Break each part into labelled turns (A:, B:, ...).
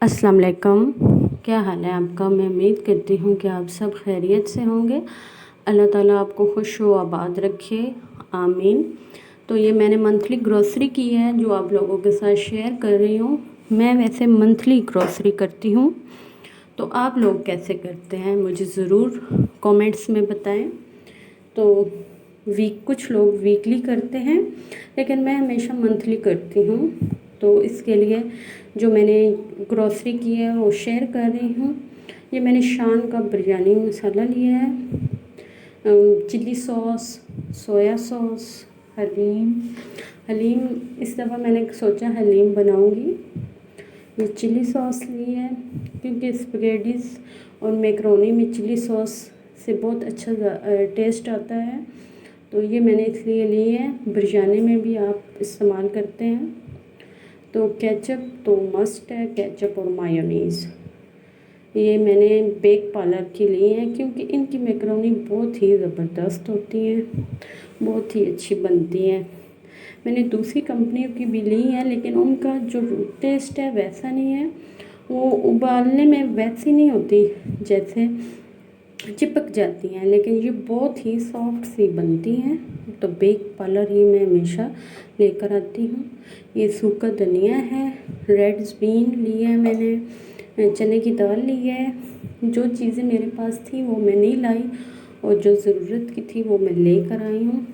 A: अस्सलाम वालेकुम। क्या हाल है आपका? मैं उम्मीद करती हूँ कि आप सब खैरियत से होंगे। अल्लाह ताला आपको खुश व आबाद रखे, आमीन। तो ये मैंने मंथली ग्रोसरी की है जो आप लोगों के साथ शेयर कर रही हूँ। मैं वैसे मंथली ग्रोसरी करती हूँ, तो आप लोग कैसे करते हैं मुझे ज़रूर कमेंट्स में बताएं। तो कुछ लोग वीकली करते हैं, लेकिन मैं हमेशा मंथली करती हूँ। तो इसके लिए जो मैंने ग्रोसरी की है वो शेयर कर रही हूँ। ये मैंने शान का बिरयानी मसाला लिया है, chilli sauce, soya sauce, haleem. Haleem इस दफ़ा मैंने सोचा हलीम बनाऊँगी। ये चिली सॉस ली है क्योंकि स्पगेटीज़ और मैकरोनी में चिली सॉस से बहुत अच्छा टेस्ट आता है, तो ये मैंने इसलिए ली है। बिरयानी में भी आप इस्तेमाल करते हैं। तो केचप तो मस्ट है, केचप और मायोनीज़। ये मैंने बेक पार्लर की ली है क्योंकि इनकी मैकरोनी बहुत ही ज़बरदस्त होती हैं, बहुत ही अच्छी बनती हैं। मैंने दूसरी कंपनियों की भी ली है, लेकिन उनका जो टेस्ट है वैसा नहीं है। वो उबालने में वैसी नहीं होती, जैसे चिपक जाती हैं, लेकिन ये बहुत ही सॉफ्ट सी बनती हैं। तो बेक पार्लर ही मैं हमेशा लेकर आती हूँ। ये सूखा धनिया है, रेड बीन ली है मैंने, चने की दाल ली है। जो चीज़ें मेरे पास थी वो मैं नहीं लाई, और जो ज़रूरत की थी वो मैं लेकर आई हूँ।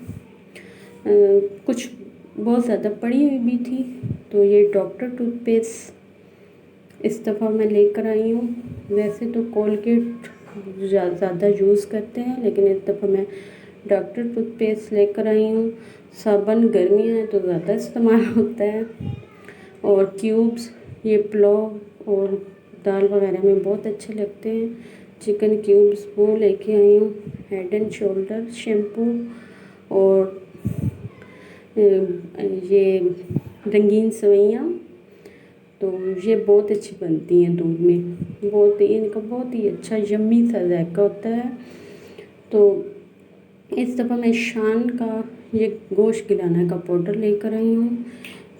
A: कुछ बहुत ज़्यादा पड़ी हुई भी थी, तो ये डॉक्टर टूथपेस्ट इस दफ़ा मैं लेकर आई हूँ। वैसे तो कोलगेट ज़्यादा यूज़ करते हैं, लेकिन इस दफ़ा मैं डॉक्टर टूथपेस्ट लेकर आई हूँ। साबुन गर्मियाँ हैं तो ज़्यादा इस्तेमाल होता है। और क्यूब्स, ये पुलाव और दाल वगैरह में बहुत अच्छे लगते हैं। चिकन क्यूब्स वो लेके आई हूँ। हेड एंड शोल्डर शैम्पू, और ये रंगीन सवैयाँ, तो ये बहुत अच्छी बनती हैं दूध में। बहुत ही इनका बहुत ही अच्छा यम्मी सा जायका होता है। तो इस दफ़ा मैं शान का ये गोश्त गिलाने का पाउडर लेकर आई हूँ,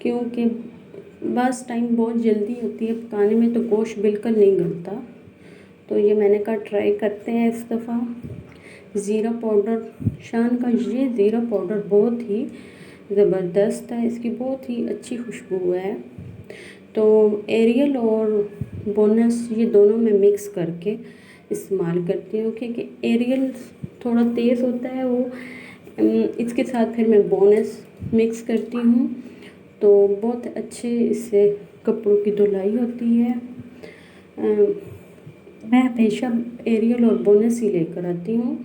A: क्योंकि बस टाइम बहुत जल्दी होती है पकाने में, तो गोश्त बिल्कुल नहीं गलता। तो ये मैंने कहा ट्राई करते हैं इस दफ़ा। ज़ीरा पाउडर, शान का ये ज़ीरा पाउडर बहुत ही ज़बरदस्त है, इसकी बहुत ही अच्छी खुशबू है। तो एरियल और बोनस ये दोनों मैं मिक्स करके इस्तेमाल करती हूँ, क्योंकि एरियल थोड़ा तेज़ होता है वो। इसके साथ फिर मैं बोनस मिक्स करती हूँ, तो बहुत अच्छे इससे कपड़ों की धुलाई होती है। मैं हमेशा एरियल और बोनस ही लेकर आती हूँ।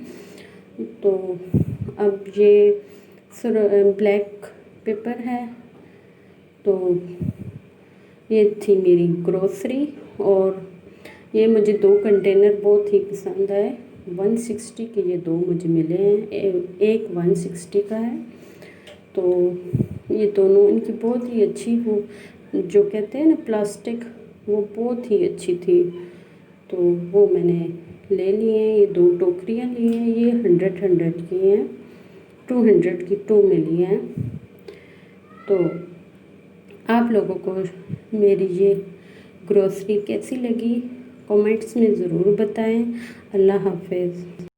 A: तो अब ये ब्लैक पेपर है। तो ये थी मेरी ग्रोसरी, और ये मुझे 2 कंटेनर बहुत ही पसंद आए। 160 के ये 2 मुझे मिले हैं, एक 160 का है। तो ये दोनों इनकी बहुत ही अच्छी, वो जो कहते हैं ना प्लास्टिक, वो बहुत ही अच्छी थी, तो वो मैंने ले लिए हैं। ये 2 टोकरियाँ ली हैं, ये 100 की हैं, 200 की 2 मिली हैं। तो आप लोगों को मेरी ये ग्रोसरी कैसी लगी कमेंट्स में ज़रूर बताएं। अल्लाह हाफ़िज़।